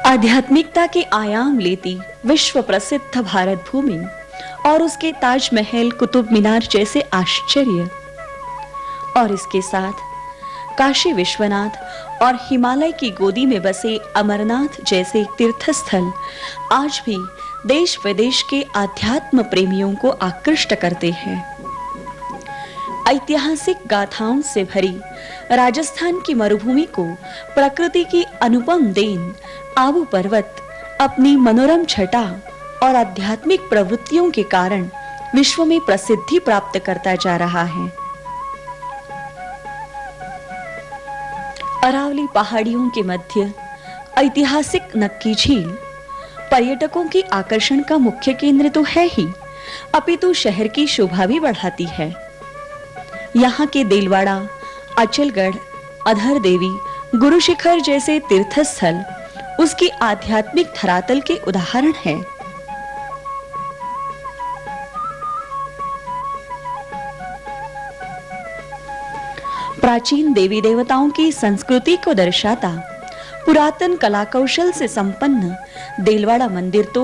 आध्यात्मिकता के आयाम लेती विश्व प्रसिद्ध भारत भूमि और उसके ताजमहल, कुतुब मीनार जैसे आश्चर्य, और इसके साथ काशी विश्वनाथ और हिमालय की गोदी में बसे अमरनाथ जैसे तीर्थस्थल आज भी देश विदेश के आध्यात्म प्रेमियों को आकृष्ट करते हैं। ऐतिहासिक गाथाओं से भरी राजस्थान की मरुभूमि को प्रकृति की अनुपम देन आबू पर्वत अपनी मनोरम छटा और आध्यात्मिक प्रवृत्तियों के कारण विश्व में प्रसिद्धि प्राप्त करता जा रहा है। अरावली पहाड़ियों के मध्य ऐतिहासिक नक्की झील पर्यटकों की आकर्षण का मुख्य केंद्र तो है ही, अपितु शहर की शोभा भी बढ़ाती है। यहाँ के देलवाड़ा, अचलगढ़, अधर देवी, गुरु शिखर जैसे तीर्थस्थल उसकी आध्यात्मिक धरातल के उदाहरण हैं। प्राचीन देवी देवताओं की संस्कृति को दर्शाता पुरातन कला कौशल से संपन्न देलवाड़ा मंदिर तो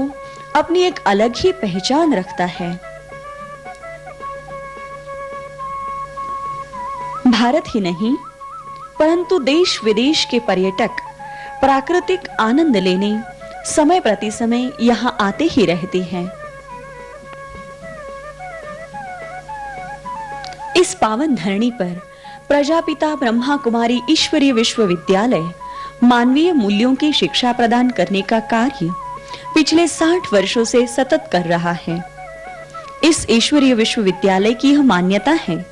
अपनी एक अलग ही पहचान रखता है। भारत ही नहीं परंतु देश विदेश के पर्यटक प्राकृतिक आनंद लेने समय प्रति समय यहाँ आते ही रहते हैं। इस पावन धरणी पर प्रजापिता ब्रह्मा कुमारी ईश्वरीय विश्वविद्यालय मानवीय मूल्यों की शिक्षा प्रदान करने का कार्य पिछले 60 वर्षों से सतत कर रहा है। इस ईश्वरीय विश्वविद्यालय की यह मान्यता है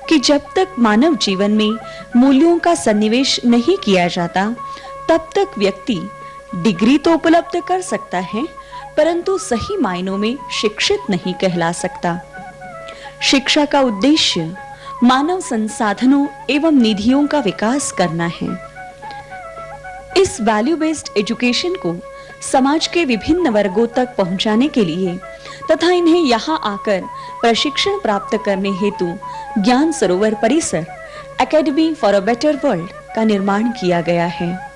कि जब तक मानव जीवन में मूल्यों का सन्निवेश नहीं किया जाता तब तक व्यक्ति डिग्री तो उपलब्ध कर सकता है परंतु सही मायनों में शिक्षित नहीं कहला सकता। शिक्षा का उद्देश्य मानव संसाधनों एवं निधियों का विकास करना है। इस वैल्यू बेस्ड एजुकेशन को समाज के विभिन्न वर्गों तक पहुंचाने के लिए तथा इन्हें यहाँ आकर प्रशिक्षण प्राप्त करने हेतु ज्ञान सरोवर परिसर academy for a better world का निर्माण किया गया है।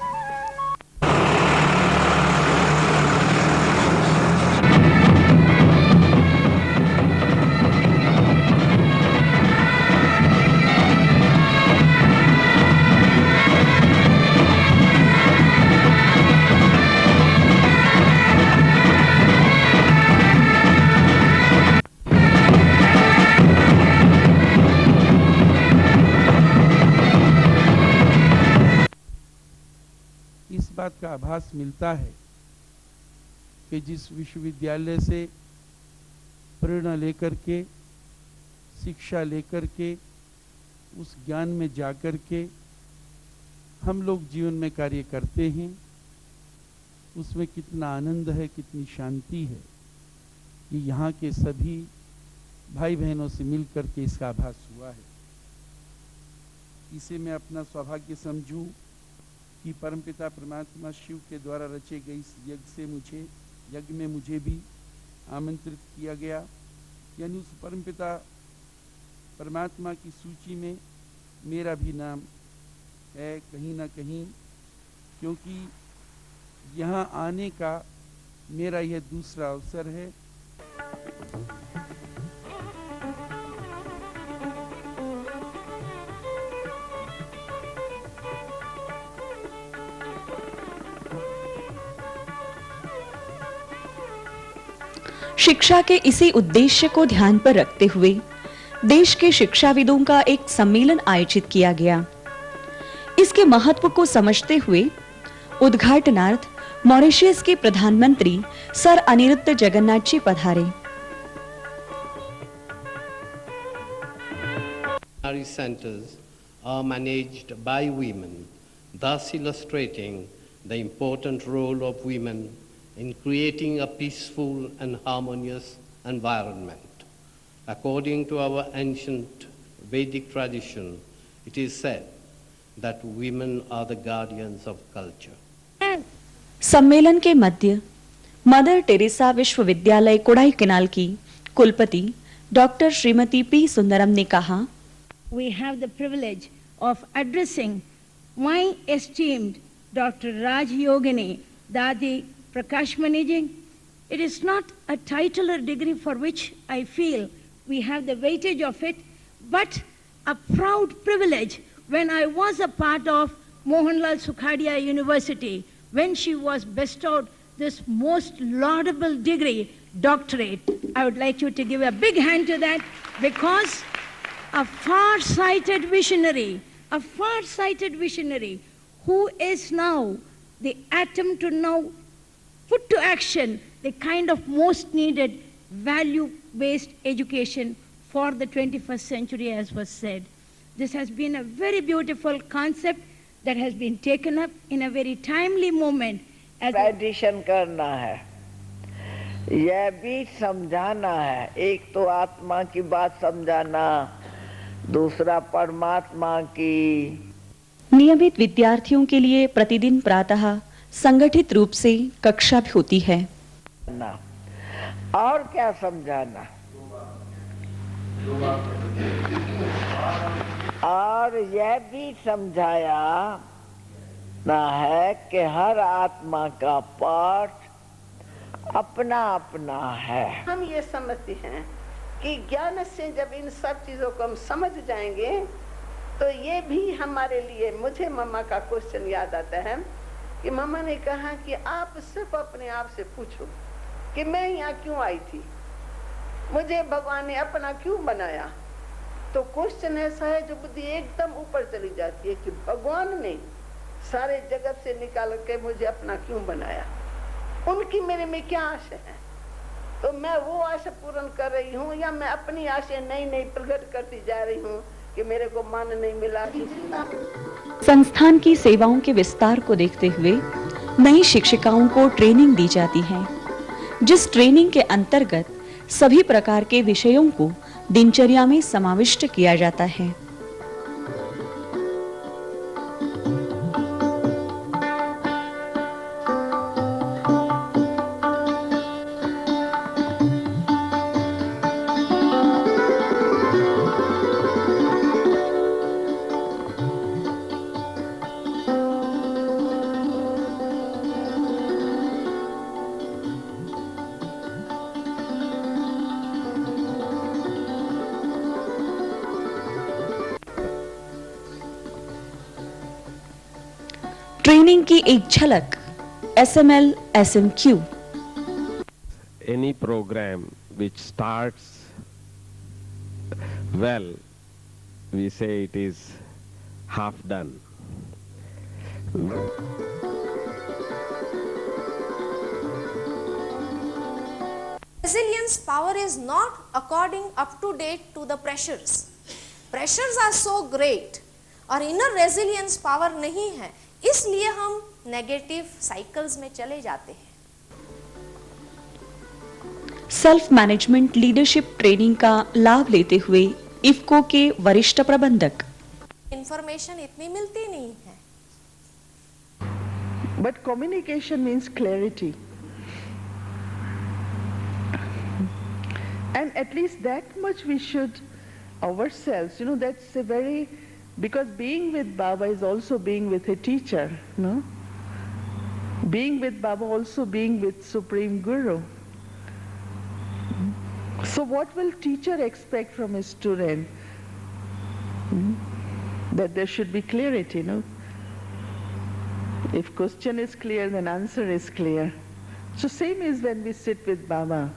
इस बात का आभास मिलता है कि जिस विश्वविद्यालय से प्रेरणा लेकर के, शिक्षा लेकर के, उस ज्ञान में जाकर के हम लोग जीवन में कार्य करते हैं, उसमें कितना आनंद है, कितनी शांति है, ये यहाँ के सभी भाई बहनों से मिलकर के इसका आभास हुआ है। इसे मैं अपना सौभाग्य समझूं कि परमपिता परमात्मा शिव के द्वारा रचे गए इस यज्ञ में मुझे भी आमंत्रित किया गया, यानी उस परमपिता परमात्मा की सूची में मेरा भी नाम है कहीं ना कहीं, क्योंकि यहाँ आने का मेरा यह दूसरा अवसर है। शिक्षा के इसी उद्देश्य को ध्यान पर रखते हुए देश के शिक्षाविदों का एक सम्मेलन आयोजित किया गया। इसके महत्व को समझते हुए उद्घाटनार्थ मॉरिशस के प्रधानमंत्री सर अनिरुद्ध जगन्नाथ जी पधारे। Centers are managed by women, thus illustrating the important role of women in creating a peaceful and harmonious environment. According to our ancient Vedic tradition, it is said that women are the guardians of culture. सम्मेलन के मध्य mother Teresa विश्वविद्यालय कोडाईकनाल की कुलपति doctor Shrimati P Sundaram ने कहा, We have the privilege of addressing my esteemed Dr. Raj Yogini, Dadi Prakash Maniji. It is not a title or degree for which I feel we have the weightage of it, but a proud privilege when I was a part of Mohanlal Sukhadia University, when she was bestowed this most laudable degree, doctorate. I would like you to give a big hand to that, because a far-sighted visionary who is now the atom to now put to action the kind of most needed value-based education for the 21st century, as was said. This has been a very beautiful concept that has been taken up in a very timely moment. Addition करना है, यह भी समझाना है। एक तो आत्मा की बात समझाना, दूसरा परमात्मा की। नियमित विद्यार्थियों के लिए प्रतिदिन प्रातः संगठित रूप से कक्षा भी होती है। और क्या समझाना, और यह भी समझाया ना है कि हर आत्मा का पाठ अपना अपना है। हम ये समझते हैं कि ज्ञान से जब इन सब चीजों को हम समझ जाएंगे तो ये भी हमारे लिए, मुझे मम्मा का क्वेश्चन याद आता है कि मम्मा ने कहा कि आप सिर्फ अपने आप से पूछो कि मैं यहाँ क्यों आई थी, मुझे भगवान ने अपना क्यों बनाया। तो क्वेश्चन ऐसा है जो बुद्धि एकदम ऊपर चली जाती है कि भगवान ने सारे जगत से निकाल के मुझे अपना क्यों बनाया, उनकी मेरे में क्या आशा है। तो मैं वो आशा पूर्ण कर रही हूँ या मैं अपनी आशा नई नई प्रकट करती जा रही हूँ कि मेरे को मान नहीं मिला। संस्थान की सेवाओं के विस्तार को देखते हुए नई शिक्षिकाओं को ट्रेनिंग दी जाती है, जिस ट्रेनिंग के अंतर्गत सभी प्रकार के विषयों को दिनचर्या में समाविष्ट किया जाता है। ट्रेनिंग की एक झलक SML SMQ। Any program which starts well, we say it is half done. Resilience power is not according up to date to the pressures. Pressures are so great और inner resilience power नहीं है, इसलिए हम negative cycles में चले जाते हैं। Self management leadership training का लाभ लेते हुए इफ्को के वरिष्ठ प्रबंधक। इंफॉर्मेशन इतनी मिलती नहीं है। But communication means clarity. And at least that much we should ourselves, that's a very, because being with Baba is also being with a teacher, no? Being with Baba also being with Supreme Guru. So what will teacher expect from a student? That there should be clarity, no? If question is clear, then answer is clear. So same is when we sit with Baba.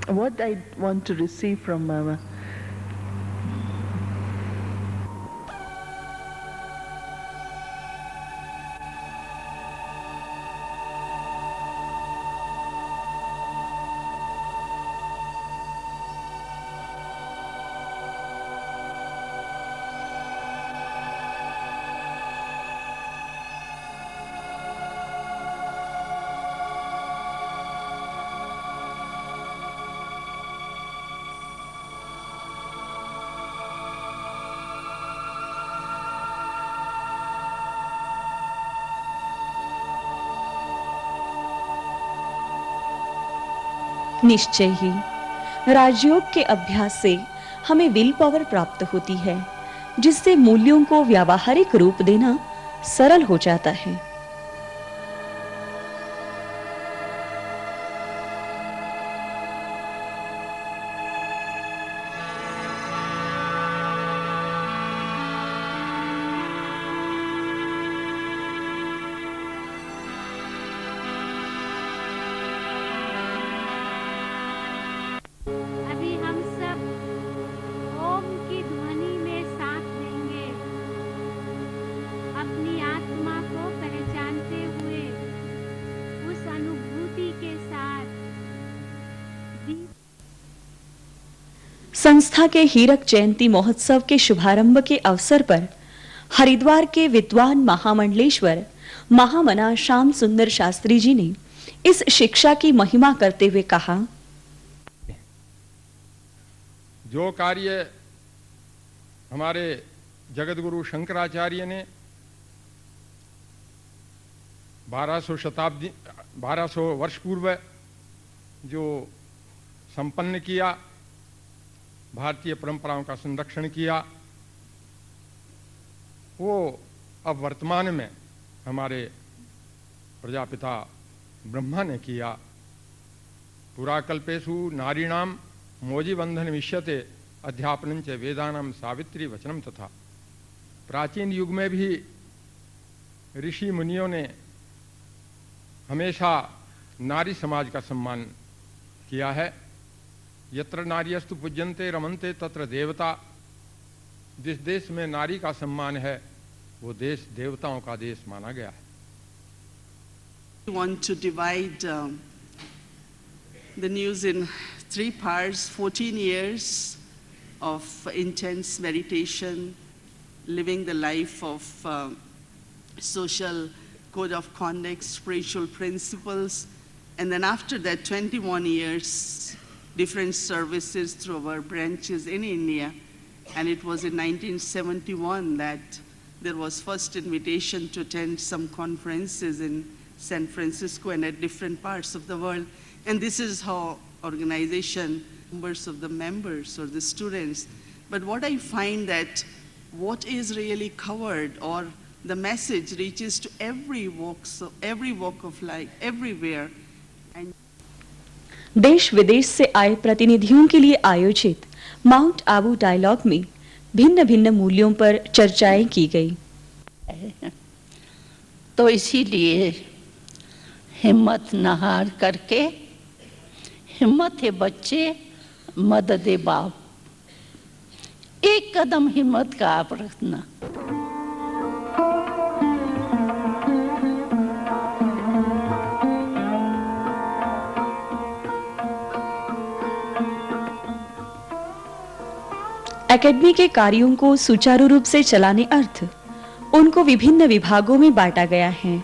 What I want to receive from Baba. निश्चय ही राजयोग के अभ्यास से हमें will power प्राप्त होती है, जिससे मूल्यों को व्यावहारिक रूप देना सरल हो जाता है। संस्था के हीरक जयंती महोत्सव के शुभारंभ के अवसर पर हरिद्वार के विद्वान महामंडलेश्वर महामना श्याम सुंदर शास्त्री जी ने इस शिक्षा की महिमा करते हुए कहा, जो कार्य हमारे जगत गुरु शंकराचार्य ने 1200 वर्ष पूर्व जो संपन्न किया, भारतीय परंपराओं का संरक्षण किया, वो अब वर्तमान में हमारे प्रजापिता ब्रह्मा ने किया। पुराकल्पेषु नारीणाम मोजीबंधन विष्यते अध्यापनं च वेदानां सावित्री वचनम तथा। प्राचीन युग में भी ऋषि मुनियों ने हमेशा नारी समाज का सम्मान किया है। यत्र नार्यस्तु पूज्यन्ते रमन्ते तत्र देवता। जिस देश में नारी का सम्मान है वो देश देवताओं का देश माना गया है। We want to divide the news in 3 parts: 14 years of intense meditation, living the life of social code of conduct, spiritual principles, and then after that 21 years, different services through our branches in India. And it was in 1971 that there was first invitation to attend some conferences in San Francisco and at different parts of the world. And this is how organization, members of the members or the students. But what I find that what is really covered or the message reaches to every walk of life, everywhere. And देश विदेश से आए प्रतिनिधियों के लिए आयोजित mount Abu dialogue में भिन्न भिन्न मूल्यों पर चर्चाएं की गई। तो इसीलिए हिम्मत न हार करके, हिम्मत है बच्चे, मदद है बाप, एक कदम हिम्मत का आप रखना। एकेडमी के कार्यों को सुचारू रूप से चलाने अर्थ उनको विभिन्न विभागों में बांटा गया है।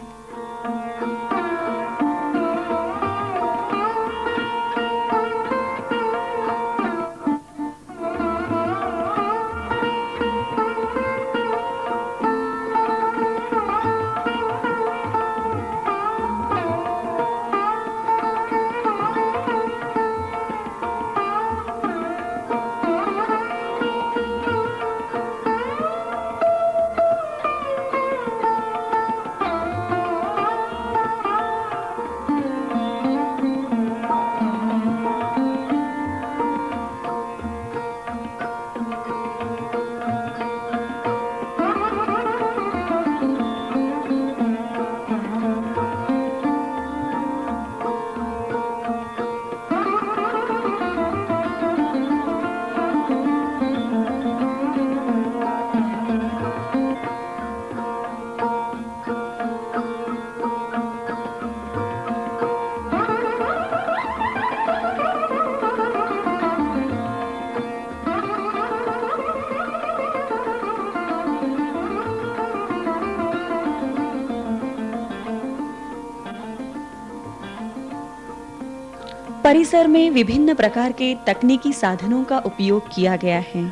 परिसर में विभिन्न प्रकार के तकनीकी साधनों का उपयोग किया गया है।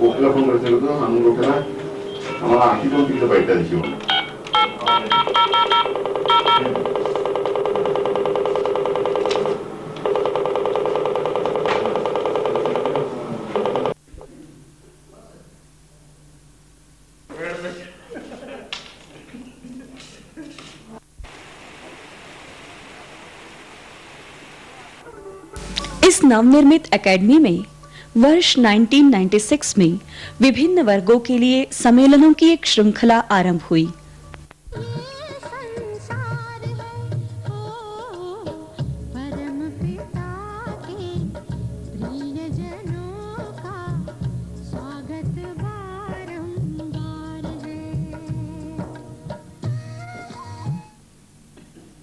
고기가 fonderse거든 하는 거구나. 아마 기본 필요가 있다는 식으로. इस नवनिर्मित एकेडमी में वर्ष 1996 में विभिन्न वर्गों के लिए सम्मेलनों की एक श्रृंखला आरंभ हुई।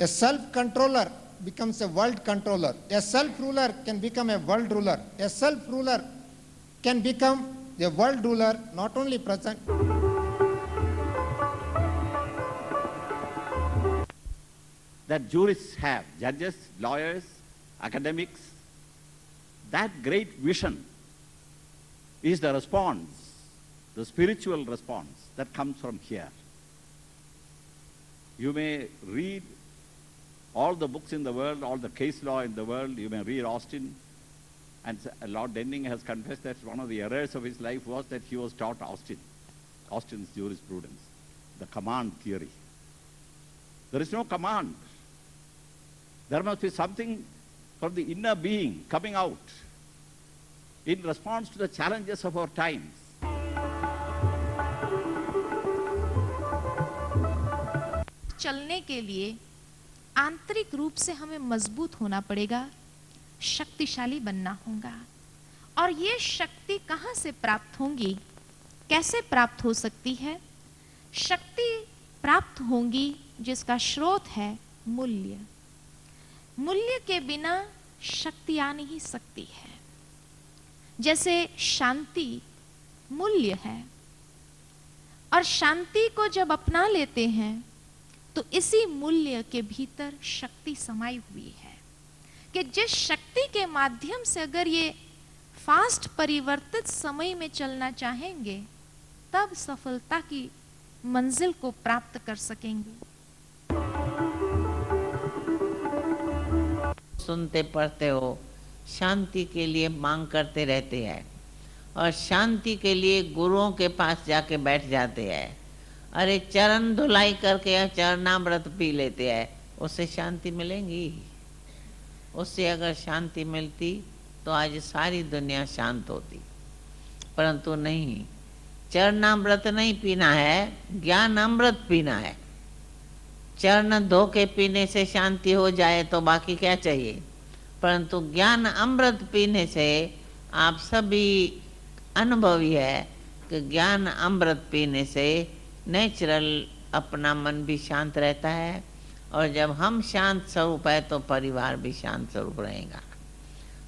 A self-controller becomes a world controller. A self-ruler can become a world ruler. A self-ruler can become a world ruler, not only present. That jurists have, judges, lawyers, academics, that great vision is the response, the spiritual response that comes from here. You may read all the books in the world, all the case law in the world, you may read Austin, and Lord Denning has confessed that one of the errors of his life was that he was taught Austin's jurisprudence, the command theory. There is no command. There must be something from the inner being coming out in response to the challenges of our times. चलने के लिए आंतरिक रूप से हमें मजबूत होना पड़ेगा, शक्तिशाली बनना होगा। और ये शक्ति कहाँ से प्राप्त होंगी, कैसे प्राप्त हो सकती है? शक्ति प्राप्त होंगी जिसका स्रोत है मूल्य। मूल्य के बिना शक्ति आ नहीं सकती है। जैसे शांति मूल्य है, और शांति को जब अपना लेते हैं तो इसी मूल्य के भीतर शक्ति समाई हुई है कि जिस शक्ति के माध्यम से अगर ये फास्ट परिवर्तित समय में चलना चाहेंगे तब सफलता की मंजिल को प्राप्त कर सकेंगे। सुनते पढ़ते हो, शांति के लिए मांग करते रहते हैं और शांति के लिए गुरुओं के पास जाके बैठ जाते हैं। अरे चरण धुलाई करके या चरणामृत पी लेते हैं, उससे शांति मिलेगी? उससे अगर शांति मिलती तो आज सारी दुनिया शांत होती, परंतु नहीं। चरणामृत नहीं पीना है, ज्ञान अमृत पीना है। चरण धो के पीने से शांति हो जाए तो बाकी क्या चाहिए, परंतु ज्ञान अमृत पीने से आप सभी अनुभवी है कि ज्ञान अमृत पीने से नेचुरल अपना मन भी शांत रहता है, और जब हम शांत स्वरूप है तो परिवार भी शांत स्वरूप रहेगा।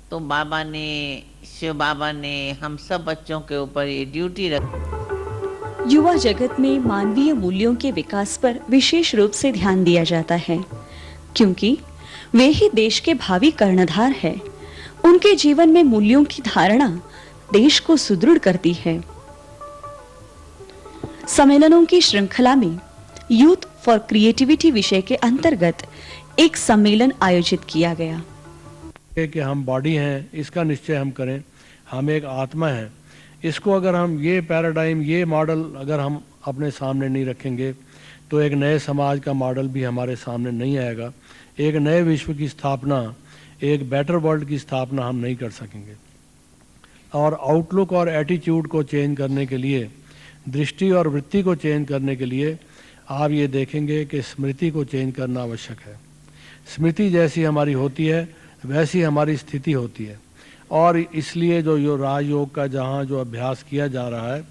तो बाबा ने, शिव बाबा ने हम सब बच्चों के ऊपर ये ड्यूटी रखी। युवा जगत में मानवीय मूल्यों के विकास पर विशेष रूप से ध्यान दिया जाता है, क्योंकि वे ही देश के भावी कर्णधार हैं। उनके जीवन में मूल्यों की धारणा देश को सुदृढ़ करती है। सम्मेलनों की श्रृंखला में यूथ फॉर क्रिएटिविटी विषय के अंतर्गत एक सम्मेलन आयोजित किया गया। कि हम बॉडी हैं, इसका निश्चय हम करें, हम एक आत्मा हैं। इसको अगर हम ये पैराडाइम, ये मॉडल अगर हम अपने सामने नहीं रखेंगे तो एक नए समाज का मॉडल भी हमारे सामने नहीं आएगा। एक नए विश्व की स्थापना, एक बेटर वर्ल्ड की स्थापना हम नहीं कर सकेंगे। और आउटलुक और एटीट्यूड को चेंज करने के लिए, दृष्टि और वृत्ति को चेंज करने के लिए आप ये देखेंगे कि स्मृति को चेंज करना आवश्यक है। स्मृति जैसी हमारी होती है वैसी हमारी स्थिति होती है, और इसलिए जो राजयोग का जहाँ जो अभ्यास किया जा रहा है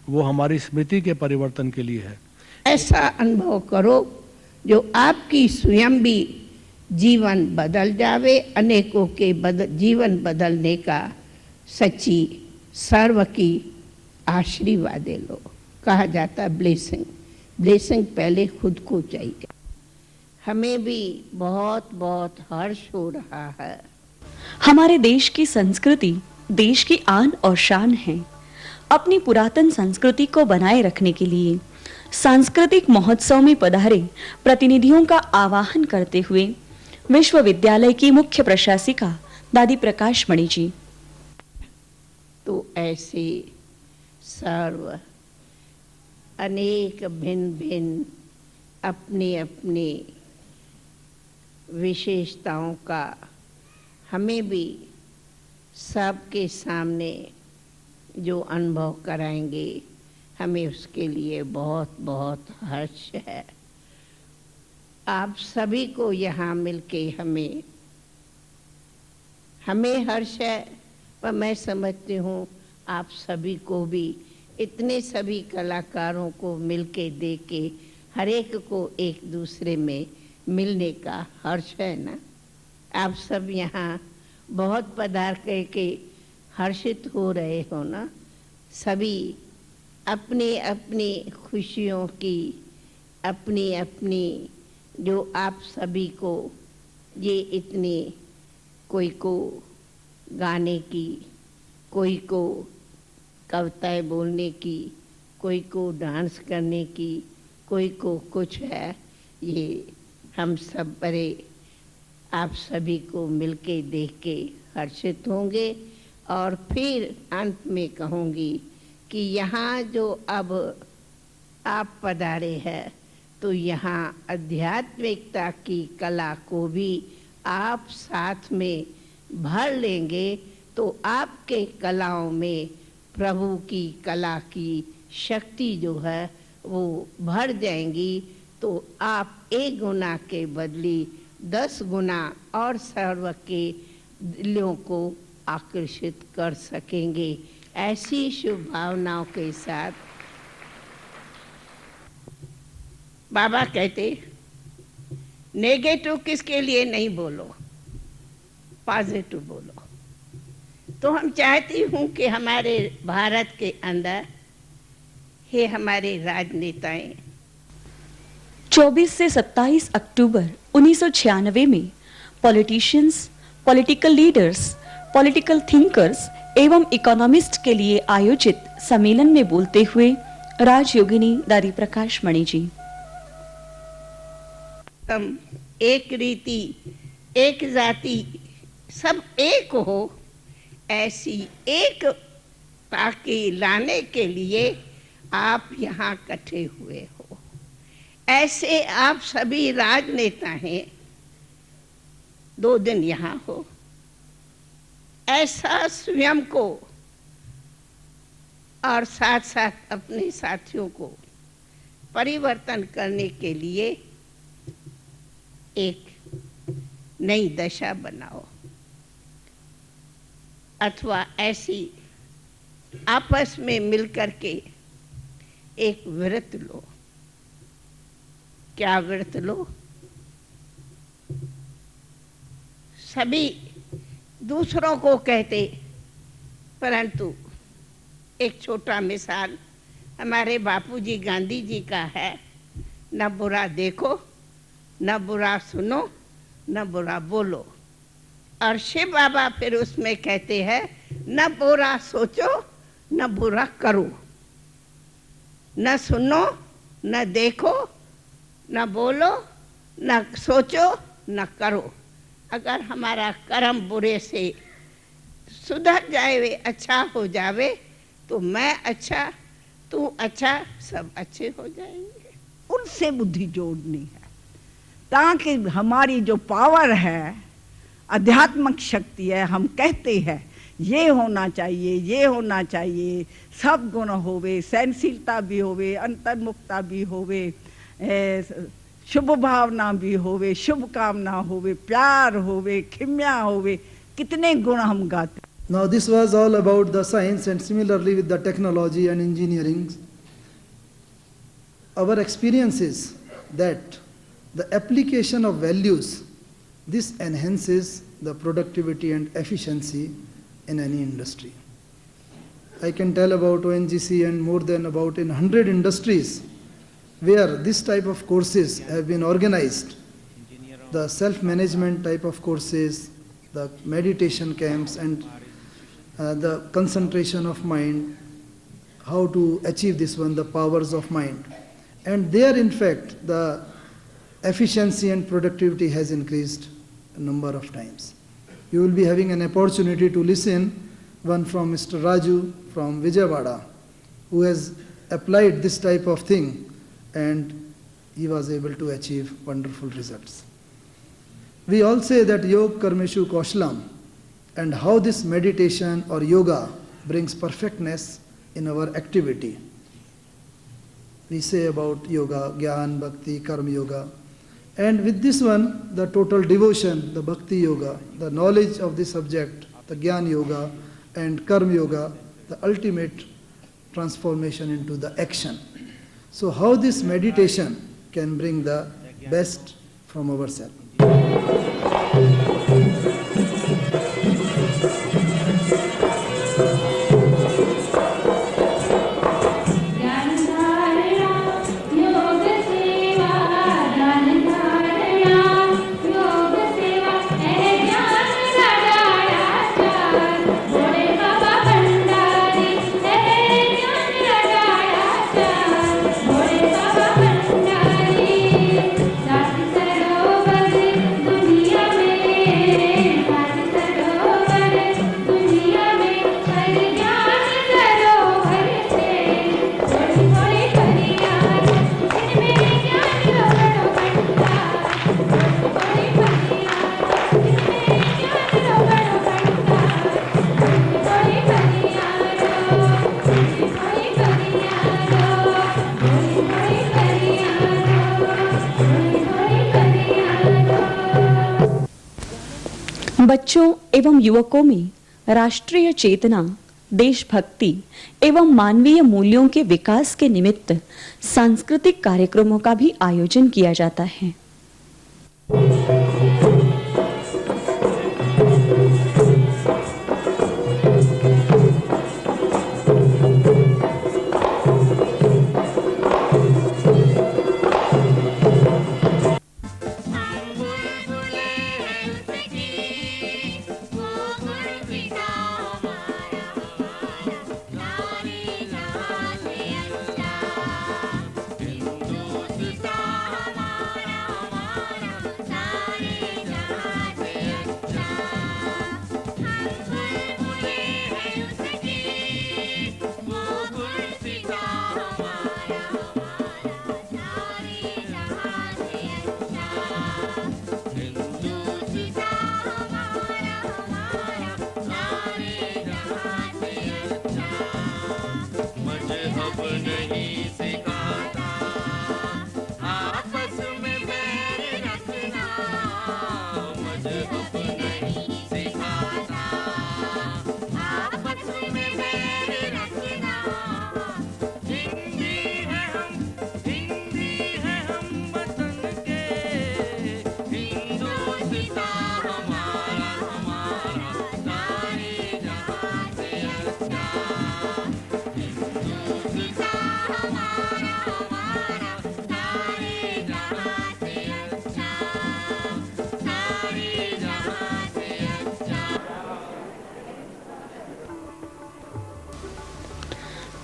वो हमारी स्मृति के परिवर्तन के लिए है। ऐसा अनुभव करो जो आपकी स्वयं भी जीवन बदल जावे, अनेकों के जीवन बदलने का सच्ची सर्व की आशीर्वाद लो। कहा जाता ब्लेसिंग, ब्लेसिंग पहले खुद को चाहिए। हमें भी बहुत बहुत हर्ष हो रहा है। हमारे देश की संस्कृति देश की आन और शान है। अपनी पुरातन संस्कृति को बनाए रखने के लिए सांस्कृतिक महोत्सव में पधारे प्रतिनिधियों का आवाहन करते हुए विश्वविद्यालय की मुख्य प्रशासिका दादी प्रकाश मणि जी। तो ऐसे सर्व अनेक भिन्न भिन्न अपनी अपनी विशेषताओं का हमें भी सबके सामने जो अनुभव कराएंगे, हमें उसके लिए बहुत बहुत हर्ष है। आप सभी को यहाँ मिलके हमें हर्ष है, पर मैं समझती हूँ आप सभी को भी, इतने सभी कलाकारों को मिलके देख के हर एक को एक दूसरे में मिलने का हर्ष है ना। आप सब यहाँ बहुत पधार के हर्षित हो रहे हो ना। सभी अपनी अपनी खुशियों की अपनी अपनी जो आप सभी को ये इतनी, कोई को गाने की, कोई को कविताएं बोलने की, कोई को डांस करने की, कोई को कुछ है, ये हम सब बड़े आप सभी को मिलके देख के हर्षित होंगे। और फिर अंत में कहूँगी कि यहाँ जो अब आप पधारे हैं तो यहाँ आध्यात्मिकता की कला को भी आप साथ में भर लेंगे तो आपके कलाओं में प्रभु की कला की शक्ति जो है वो भर जाएंगी। तो आप 1 गुना के बदले 10 गुना और सर्व के दिलों को आकर्षित कर सकेंगे। ऐसी शुभ भावनाओं के साथ बाबा कहते नेगेटिव किसके लिए नहीं बोलो, पॉजिटिव बोलो। तो हम चाहती हूँ कि हमारे भारत के अंदर हे हमारे राजनेताएं 24 से 27 अक्टूबर 1996 में politicians, political leaders, political thinkers एवं इकोनॉमिस्ट के लिए आयोजित सम्मेलन में बोलते हुए राजयोगिनी दादी प्रकाश मणि जी। हम एक रीति, एक जाति, सब एक हो, ऐसी एकता के लाने के लिए आप यहाँ इकट्ठे हुए हो। ऐसे आप सभी राजनेता हैं, 2 दिन यहाँ हो। ऐसा स्वयं को और साथ साथ अपने साथियों को परिवर्तन करने के लिए एक नई दशा बनाओ, अथवा ऐसी आपस में मिलकर के एक व्रत लो। क्या व्रत लो? सभी दूसरों को कहते, परंतु एक छोटा मिसाल हमारे बापूजी गांधी जी का है, न बुरा देखो, न बुरा सुनो, न बुरा बोलो। और शिव बाबा फिर उसमें कहते हैं न बुरा सोचो, न बुरा करो, न सुनो, न देखो, न बोलो, न सोचो, न करो। अगर हमारा कर्म बुरे से सुधर जाए, अच्छा हो जावे, तो मैं अच्छा, तू अच्छा, सब अच्छे हो जाएंगे। उनसे बुद्धि जोड़नी है ताकि हमारी जो पावर है, आध्यात्मिक शक्ति है, हम कहते हैं ये होना चाहिए, ये होना चाहिए, सब गुण होवे, सहनशीलता भी होवे, अंतर्मुखता भी होवे, शुभ भावना भी होवे, शुभ कामना होवे, प्यार होवे, खिम्या होवे, कितने गुण हम गाते। Now this was all about the science, and similarly with the technology and engineering. Our experience is that the application of values, this enhances the productivity and efficiency in any industry. I can tell about ONGC and more than about in 100 industries where this type of courses have been organized. The self-management type of courses, the meditation camps, and the concentration of mind, how to achieve this one, the powers of mind. And there, in fact, the efficiency and productivity has increased a number of times. You will be having an opportunity to listen one from Mr. Raju from Vijayawada, who has applied this type of thing and he was able to achieve wonderful results. We all say that Yog Karmeshu Kaushlam, and how this meditation or yoga brings perfectness in our activity. We say about yoga, Gyan, Bhakti, Karma Yoga. And with this one, the total devotion, the Bhakti Yoga, the knowledge of the subject, the Gyan Yoga and Karma Yoga, the ultimate transformation into the action. So how this meditation can bring the best from ourselves. बच्चों एवं युवकों में राष्ट्रीय चेतना, देशभक्ति एवं मानवीय मूल्यों के विकास के निमित्त सांस्कृतिक कार्यक्रमों का भी आयोजन किया जाता है।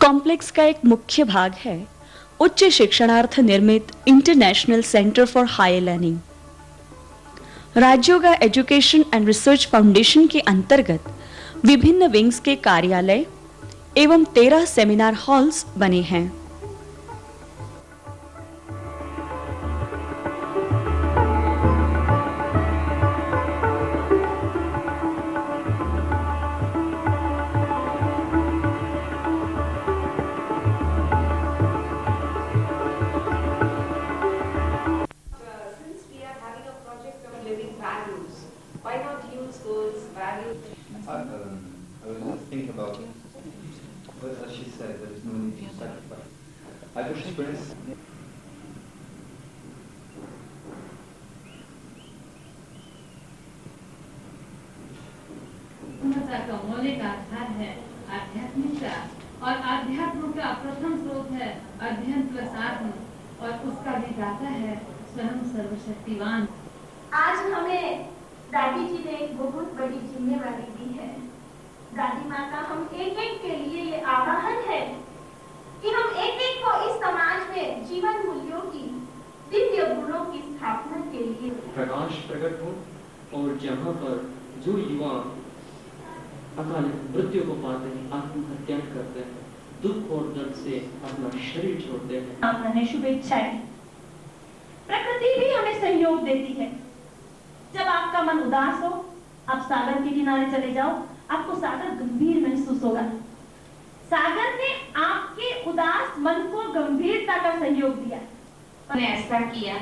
कॉम्प्लेक्स का एक मुख्य भाग है उच्च शिक्षणार्थ निर्मित international centre for higher learning. राज्यों का एजुकेशन एंड रिसर्च फाउंडेशन के अंतर्गत विभिन्न विंग्स के कार्यालय एवं 13 सेमिनार हॉल्स बने हैं। का मौलिक आधार है आध्यात्मिकता और आध्यात्म का प्रथम स्रोत है अध्ययन प्लस आत्म और उसका भी दाता है स्वयं सर्वशक्तिवान। आज हमें दादी जी ने एक बहुत बड़ी जिम्मेवारी दी है। दादी माँ का हम एक एक के लिए ये आह्वान है कि हम एक एक को इस समाज में जीवन मूल्यों की दिव्य गुणों की स्थापना के लिए प्रकाश प्रकट हो और जहाँ पर जो युवा अकाल मृत्यु को पाते हैं, आत्महत्या करते हैं, दुख और दर्द से अपना शरीर छोड़ते हैं। मैंने शुभेच्छाएं। प्रकृति भी हमें सहयोग देती है। जब आपका मन उदास हो, आप सागर के किनारे चले जाओ, आपको सागर गंभीर महसूस होगा। सागर ने आपके उदास मन को गंभीरता का सहयोग दिया। ने ऐसा किया,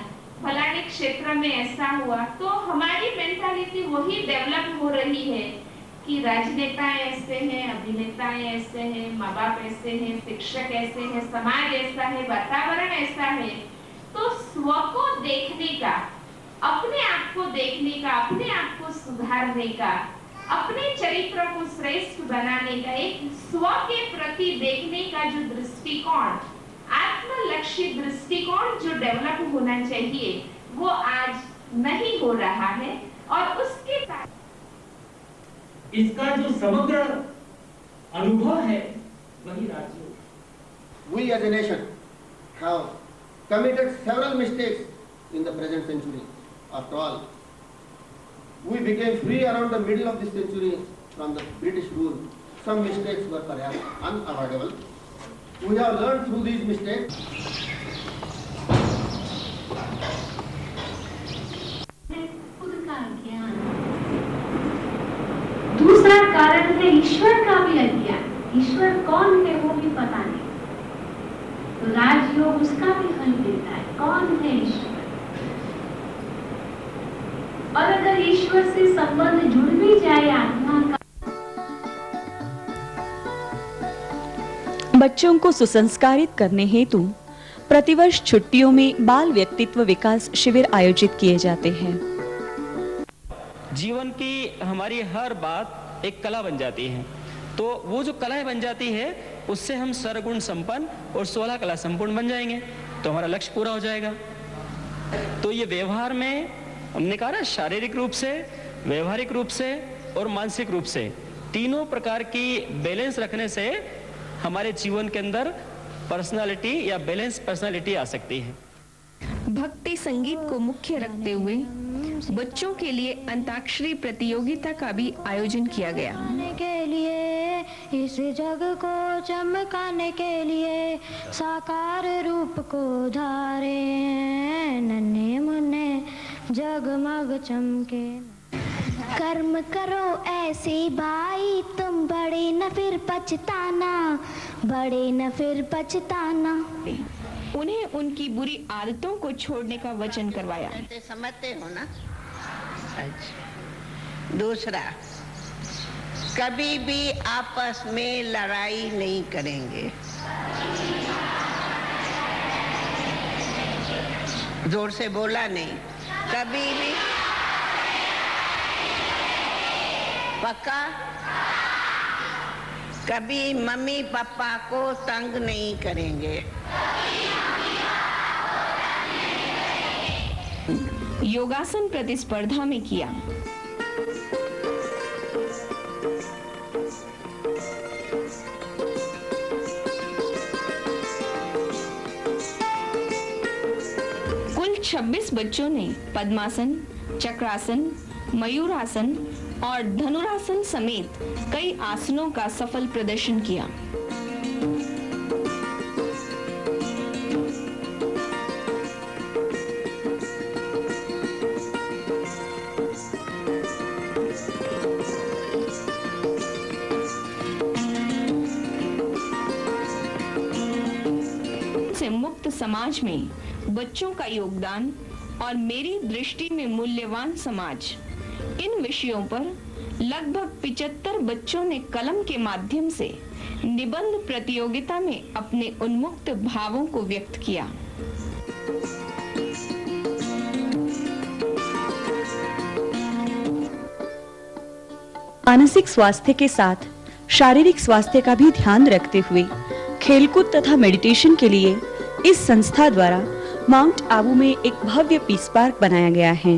फलाने क्षेत्र में ऐसा हुआ, तो हमारी मेंटालिटी वही डेवलप हो रही है कि राजनेताएं ऐसे हैं, अभिनेताएं ऐसे हैं, माँ बाप ऐसे हैं, शिक्षक ऐसे हैं, समाज ऐसा है, वातावरण ऐसा है। तो स्व को देखने का अपने आप को देखने का, अपने आप को सुधारने का, अपने चरित्र को श्रेष्ठ बनाने का, एक स्व के प्रति देखने का जो दृष्टिकोण, आत्मलक्षी दृष्टिकोण जो डेवलप होना चाहिए, वो आज नहीं हो रहा है। और उसके बाद इसका जो समग्र अनुभव है वही राजयोग। We as a nation have committed several mistakes in the present century. After all, we became free around the middle of this century from the British rule. Some mistakes were perhaps unavoidable. We have learned through these mistakes. खुद का ज्ञान। दूसरा कारण है ईश्वर का भी अज्ञान। ईश्वर कौन है वो भी पता नहीं, तो राजयोग उसका भी हल देता है, कौन है ईश्वर। और अगर ईश्वर से संबंध जुड़ भी जाए आत्मा का। बच्चों को सुसंस्कारित करने हेतु प्रतिवर्ष छुट्टियों में बाल व्यक्तित्व विकास शिविर आयोजित किए जाते हैं। जीवन की हमारी हर बात एक कला बन जाती है, तो वो जो कलाएं बन जाती है उससे हम सर्वगुण संपन्न और 16 कला संपूर्ण बन जाएंगे, तो हमारा लक्ष्य पूरा हो जाएगा। तो ये व्यवहार में हमने कहा ना, शारीरिक रूप से, व्यवहारिक रूप से और मानसिक रूप से तीनों प्रकार की बैलेंस रखने से हमारे जीवन के अंदर पर्सनालिटी या बैलेंस पर्सनालिटी आ सकती है। भक्ति संगीत को मुख्य रखते हुए बच्चों के लिए अंताक्षरी प्रतियोगिता का भी आयोजन किया गया। के लिए इस जग को चमकाने के लिए साकार रूप को धारे, नन्हे मुन्ने जगमग चमके। कर्म करो ऐसे भाई तुम, बड़े न फिर पछताना, बड़े न फिर पछताना। उन्हें उनकी बुरी आदतों को छोड़ने का वचन करवाया। समझते हो ना? अच्छा। दूसरा, कभी भी आपस में लड़ाई नहीं करेंगे। जोर से बोला नहीं, कभी भी। पक्का? कभी मम्मी पापा को तंग नहीं करेंगे। योगासन प्रतिस्पर्धा में किया। कुल 26 बच्चों ने पद्मासन, चक्रासन, मयूरासन और धनुरासन समेत कई आसनों का सफल प्रदर्शन किया। से मुक्त समाज में बच्चों का योगदान और मेरी दृष्टि में मूल्यवान समाज, इन विषयों पर लगभग 75 बच्चों ने कलम के माध्यम से निबंध प्रतियोगिता में अपने उन्मुक्त भावों को व्यक्त किया। मानसिक स्वास्थ्य के साथ शारीरिक स्वास्थ्य का भी ध्यान रखते हुए खेलकूद तथा मेडिटेशन के लिए इस संस्था द्वारा माउंट आबू में एक भव्य पीस पार्क बनाया गया है।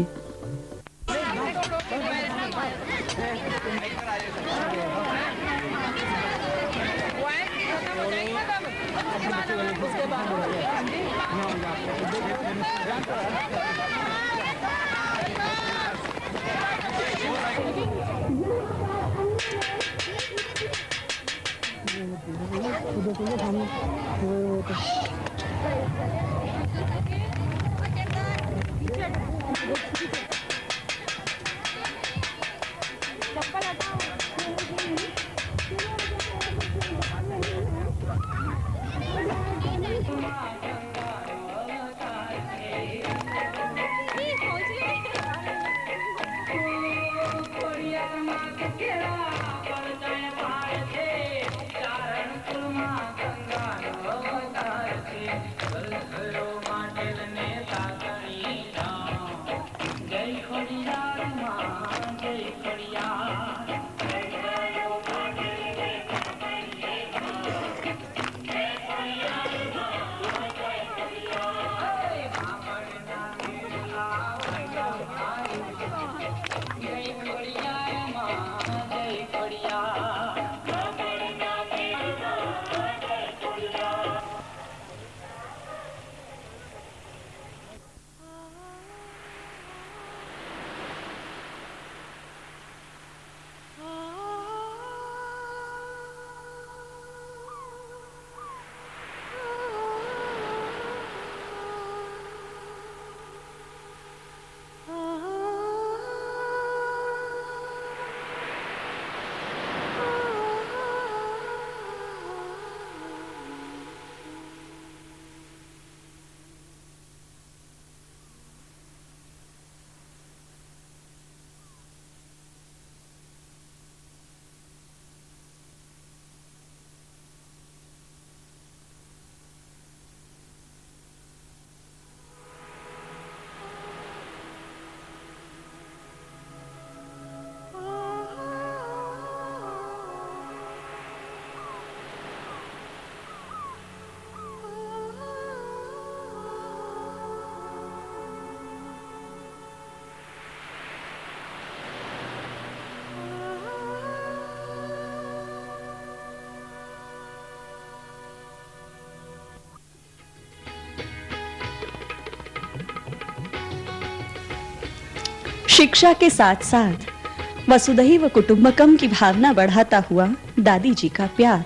शिक्षा के साथ साथ वसुधैव कुटुंबकम की भावना बढ़ाता हुआ दादी जी का प्यार।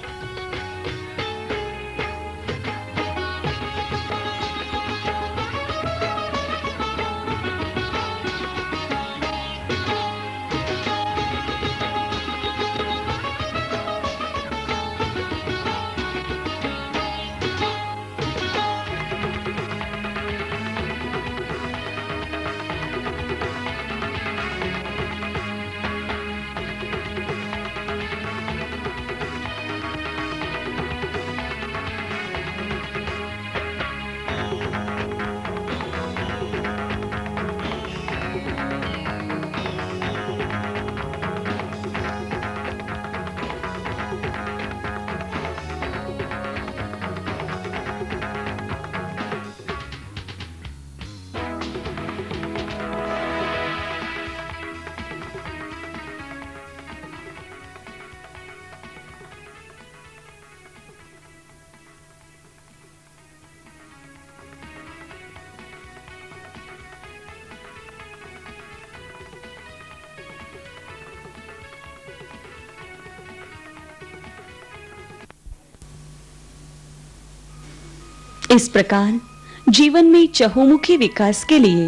इस प्रकार जीवन में चहुमुखी विकास के लिए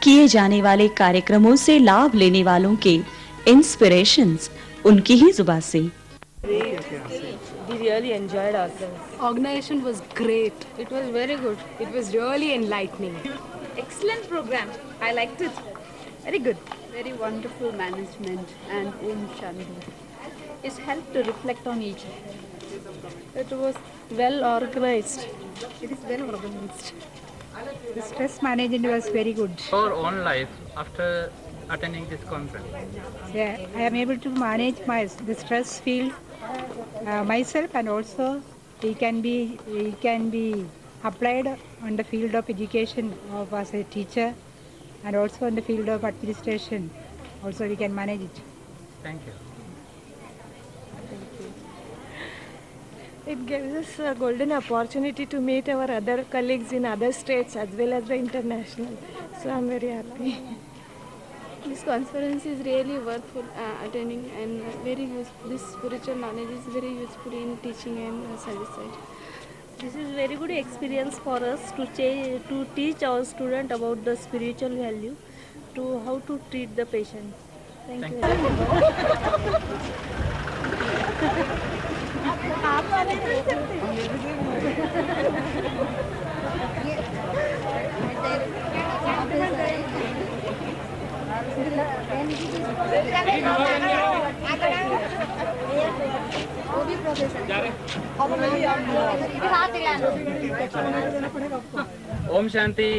किए जाने वाले कार्यक्रमों से लाभ लेने वालों के इंस्पिरेशंस उनकी ही जुबान से। We really enjoyed ourselves. Organization was great. It was very good. It was really enlightening. Excellent program. I liked it. Very good. Very wonderful management and Om Shanti. It's helped to reflect on each other. It was well organized. It is well organized. The stress management was very good. Our own life after attending this conference. Yeah, I am able to manage the stress field myself, and also it can be applied on the field of education as a teacher, and also in the field of administration. Also, we can manage it. Thank you. It gives us a golden opportunity to meet our other colleagues in other states as well as the international. So I'm very happy. This conference is really worthwhil attending and very useful. This spiritual knowledge is very useful in teaching and service side. This is very good experience for us to teach our student about the spiritual value, to how to treat the patient. Thank you very much. Om Shanti.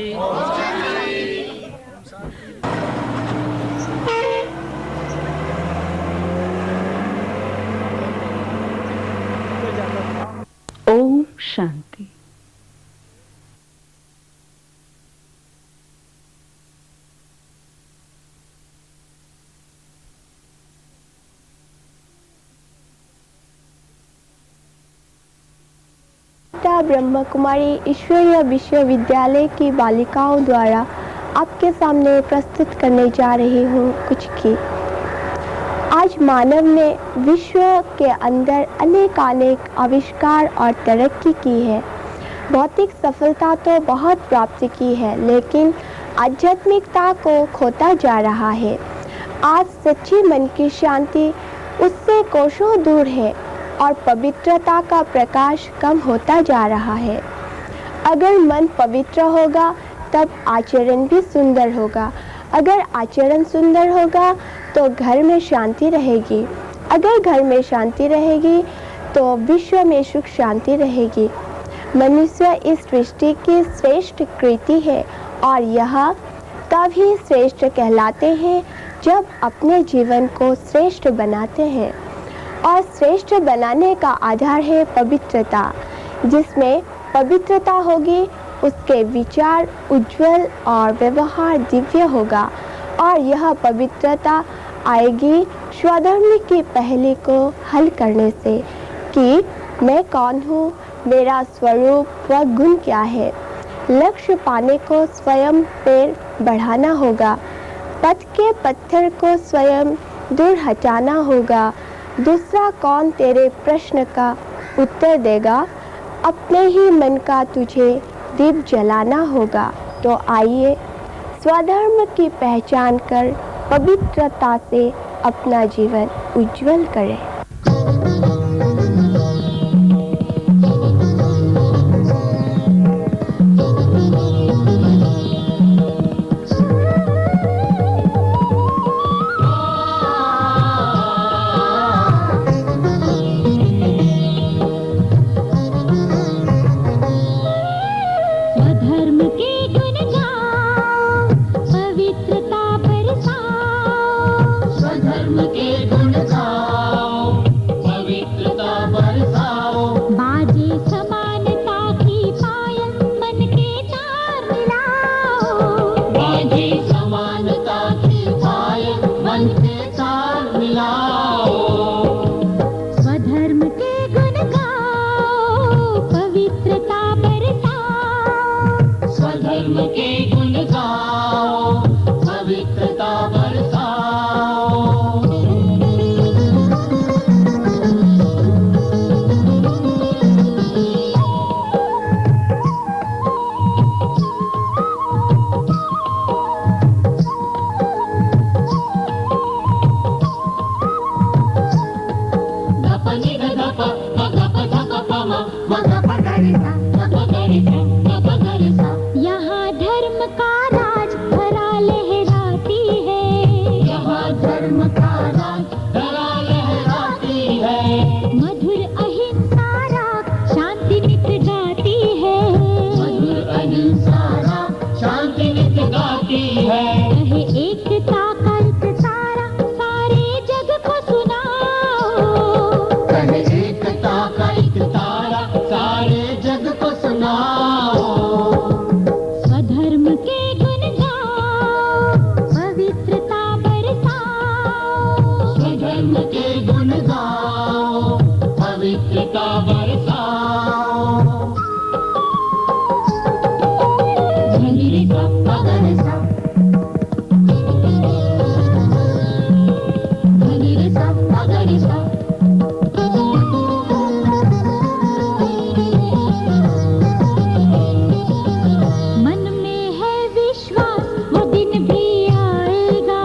Om Shanti. Brahma Kumari ईश्वरीय विश्वविद्यालय की बालिकाओं द्वारा आपके सामने प्रस्तुत करने जा रही हूँ कुछ गीत। आज मानव ने विश्व के अंदर अनेक आविष्कार और तरक्की की है। भौतिक सफलता तो बहुत प्राप्त की है, लेकिन आध्यात्मिकता को खोता जा रहा है। आज सच्ची मन की शांति उससे कोसों दूर है और पवित्रता का प्रकाश कम होता जा रहा है। अगर मन पवित्र होगा तब आचरण भी सुंदर होगा। अगर आचरण सुंदर होगा तो घर में शांति रहेगी। अगर घर में शांति रहेगी तो विश्व में सुख शांति रहेगी। मनुष्य इस सृष्टि की श्रेष्ठ कृति है और यह तभी श्रेष्ठ कहलाते हैं जब अपने जीवन को श्रेष्ठ बनाते हैं। और श्रेष्ठ बनाने का आधार है पवित्रता। जिसमें पवित्रता होगी उसके विचार उज्जवल और व्यवहार दिव्य होगा। और यह पवित्रता आएगी स्वधर्म की पहली को हल करने से कि मैं कौन हूँ, मेरा स्वरूप व गुण क्या है। लक्ष्य पाने को स्वयं पैर बढ़ाना होगा। पथ के पत्थर को स्वयं दूर हटाना होगा। दूसरा कौन तेरे प्रश्न का उत्तर देगा? अपने ही मन का तुझे दीप जलाना होगा। तो आइए स्वधर्म की पहचान कर पवित्रता से अपना जीवन उज्जवल करें। यहाँ धर्म का राज धरा लहराती है। यहाँ धर्म का राज धरा लहराती है। मधुर अहिंसा राग शांति नित गाती है। मधुर अहिंसा राग शांति नित गाती है। कहे एकता का एक तारा सारे जग को सुनाओ। कहे एकता का एक तारा सारे जग को सुनाओ। स्वधर्म के गुण गाओ, पवित्रता बरसाओ। स्वधर्म के गुण गाओ, पवित्रता बरसाओ। धनी रे सा पगरे सा, धनी रे सा पगरे सा। मन में है विश्वास वो दिन भी आएगा।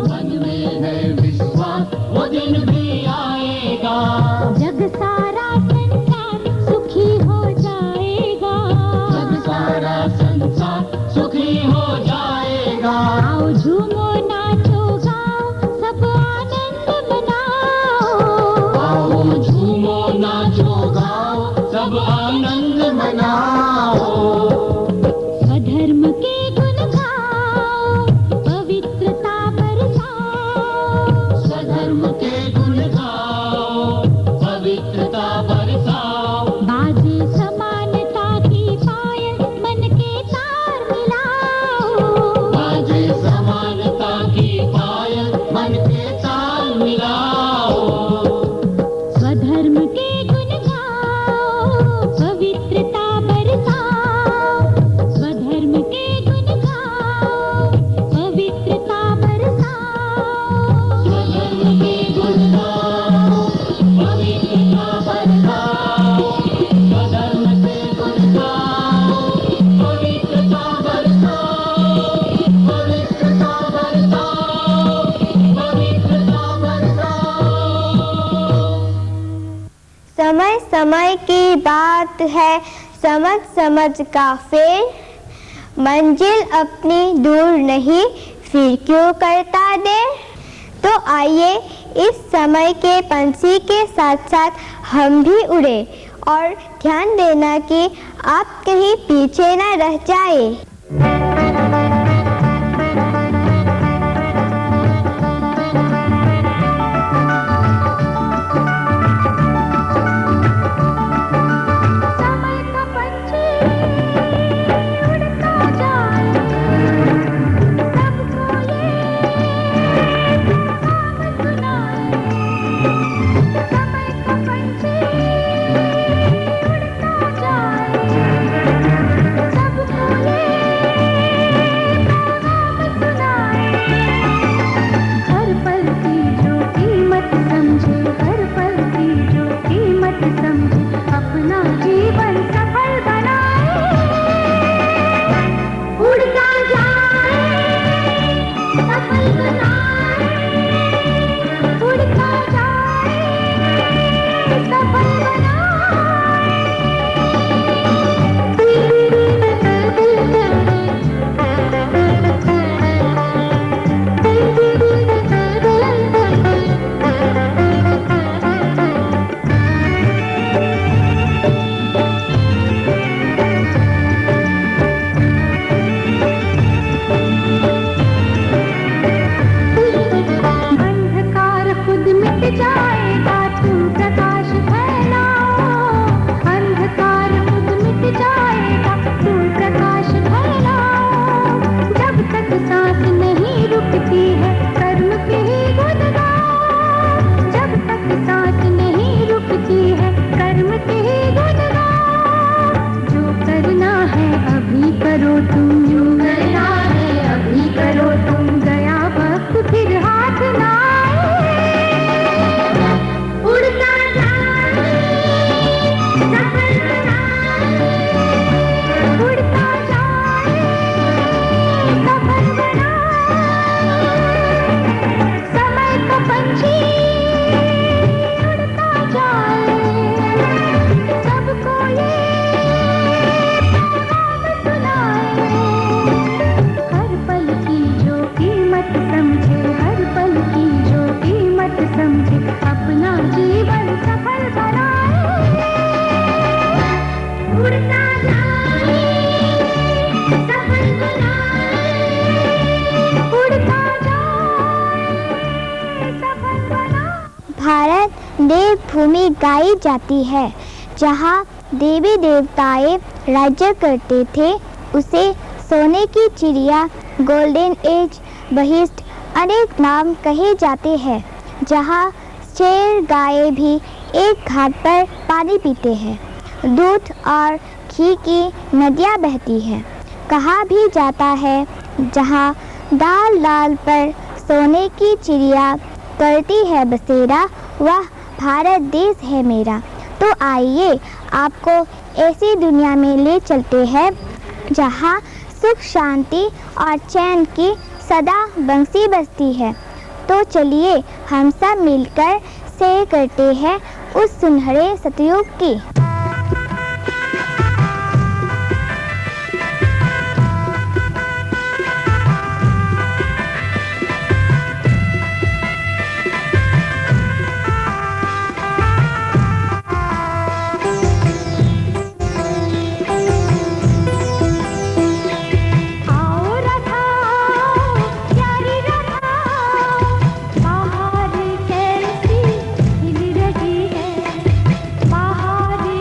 मन में है विश्वास वो दिन भी आएगा। जग सारा संसार सुखी हो जाएगा। जग सारा संसार सुखी हो जाएगा। आओ झूमो नाचो गाओ सब आनंद मनाओ। आओ झूमो नाचो गाओ सब आनंद मनाओ। स्वधर्म के गुण गाओ, पवित्रता बरसाओ। स्वधर्म के गुण गाओ, पवित्रता बरसाओ। बाजे समानता की पायल मन के तार मिलाओ। बाजे समानता की पायल मन के तार मिलाओ। स्वधर्म के गुण गाओ, पवित्रता बरसाओ। स्वधर्म के गुण गाओ, पवित्रता बरसाओ। स्वधर्म के गुण गाओ, पवित्रता बरसाओ। स्वधर्म के गुण गाओ, पवित्रता बरसाओ। पवित्रता बरसाओ, पवित्रता बरसाओ। समय समय की बात है, समझ समझ का फेर। मंजिल अपनी दूर नहीं, फिर क्यों करता देर। तो आइए इस समय के पंछी के साथ साथ हम भी उड़े और ध्यान देना कि आप कहीं पीछे न रह जाए। समय का पंछी उड़ता जाए, सबको ये पैगाम सुनाए। समय का पंछी उड़ता जाए, सबको ये भारत देवभूमि गाई जाती है, जहाँ देवी देवताएं राज्य करते थे। उसे सोने की चिड़िया, गोल्डन एज, बहिष्ट अनेक नाम कहे जाते हैं। जहाँ शेर गायें भी एक घाट पर पानी पीते हैं, दूध और घी की नदियाँ बहती हैं। कहा भी जाता है जहाँ दाल लाल पर सोने की चिड़िया करती है बसेरा, वह भारत देश है मेरा। तो आइए आपको ऐसी दुनिया में ले चलते हैं जहाँ सुख शांति और चैन की सदा बंसी बजती है। तो चलिए हम सब मिलकर सैर करते हैं उस सुनहरे सतयुग की। बाहर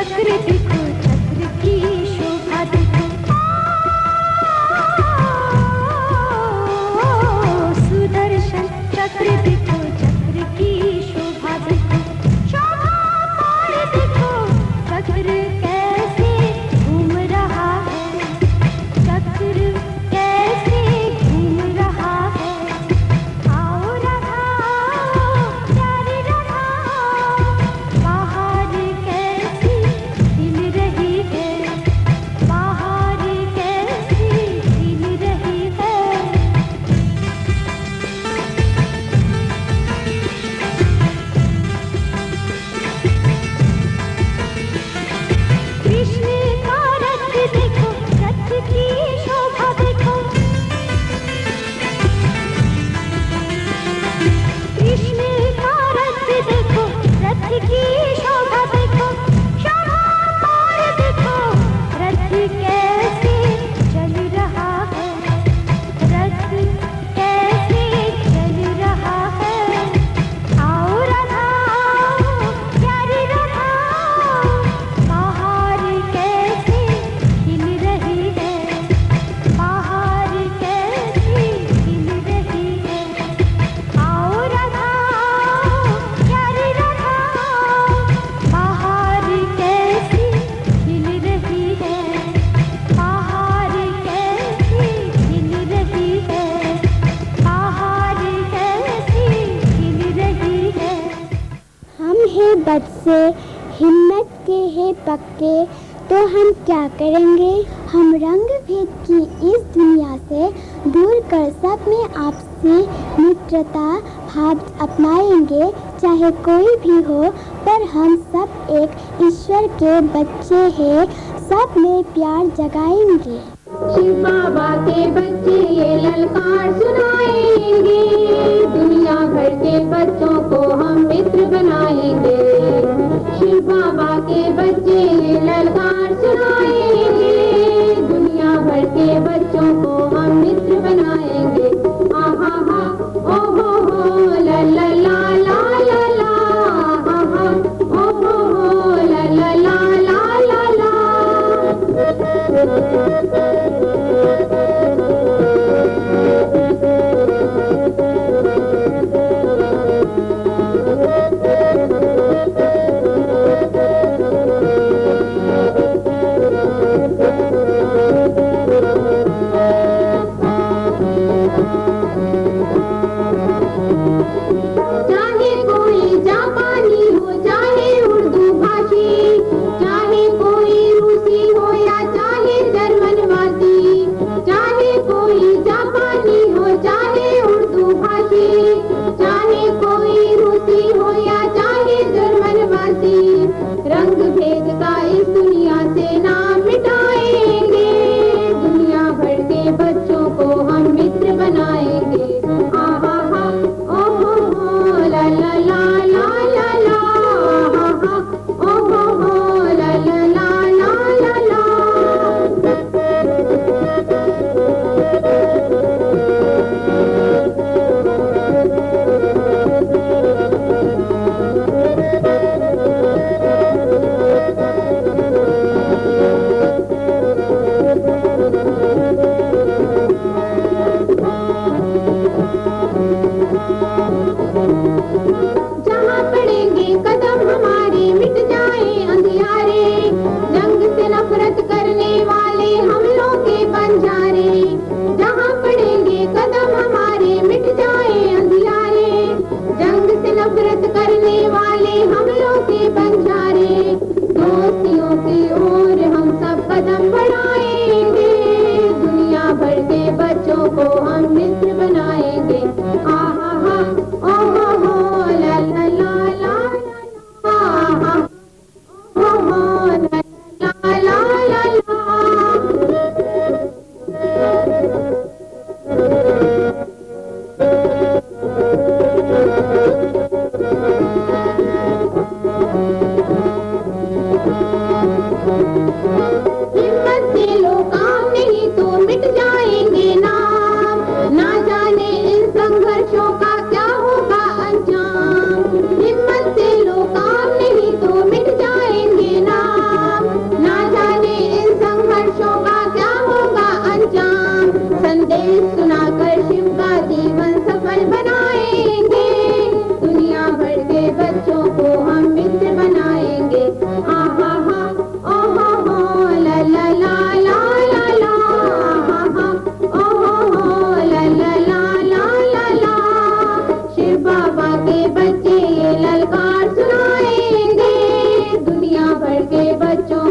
चक्र देखो, चक्र की शोभा देखो, सुदर्शन चक्र देखो, चक्र की शोभा देखो, शोभा और देखो, चक्र कैसे घूम रहा है, चक्र कैसे घूम रहा है। आओ राधा, प्यारी राधा, बाहर कैसी खिल रही है, बाहर कैसी खिल रही है। कृष्ण का रथ देखो, रथ की शोभा देखो, कृष्ण का रथ देखो, रथ की शोभा देखो, शोभा और देखो, रथ कैसे चल रहा है, रथ कैसे चल रहा है। आओ राधा, प्यारी राधा, बाहर कैसे खिल रही है, बाहर कैसे खिल रही है। आओ राधा, प्यारी राधा, बाहर कैसी खिल रही है, बाहर कैसी खिल रही है, बाहर कैसी खिल रही है। हम हैं बच्चे, हिम्मत के हैं पक्के, तो हम क्या करेंगे? हम रंग भेद की इस दुनिया से दूर कर सब में आपसे मित्रता भाव अपनाएंगे। चाहे कोई भी हो, पर हम सब एक ईश्वर के बच्चे हैं, सब में प्यार जगाएंगे। शिव बाबा के बच्चे ये ललकार सुनाएंगे, दुनिया भर के बच्चों को हम मित्र बनाएंगे। शिव बाबा के बच्चे ये ललकार सुनाएंगे, दुनिया भर के बच्चों को हम मित्र बनाएंगे। आहा हा, ओ हो, ला ला ला ला ला ला, आहा हा, ओ हो, ला ला ला ला ला ला। चाहे कोई जापानी हो, चाहे उर्दू भाषी, चाहे कोई रूसी हो या चाहे जर्मनवासी, चाहे कोई जापानी हो, चाहे उर्दू भाषी, चाहे कोई रूसी हो या चाहे जर्मनवासी, रंग भेद का इस दुनिया से नाम मिटाएंगे, दुनिया भर के बच्चों को हम मित्र बनाएंगे। आहा हा, ओ हो, ला ला ला ला ला ला, आहा हा, ओ हो, ला ला ला ला ला ला। जहाँ पड़ेंगे कदम हमारे मिट जाए अंधियारे, जंग से नफरत करने वाले हमलों के बंजारे। जहाँ पड़ेंगे कदम हमारे मिट जाए अंधियारे, जंग से नफरत करने वाले हमलों के बंजारे। दोस्तियों की ओर हम सब कदम बढ़ाएंगे, दुनिया भर के बच्चों को हम मित्र बनाएंगे। आहा हा, ओ हो, ला ला ला ला ला, आहा, ओ हो, ला ला ला ला ला। हिम्मत से लो काम नहीं तो मिट जाएंगे नाम, ना जाने इन संघर्षों का क्या होगा अंजाम। हिम्मत से लो काम नहीं तो मिट जाएंगे नाम, बढ़ के बच्चों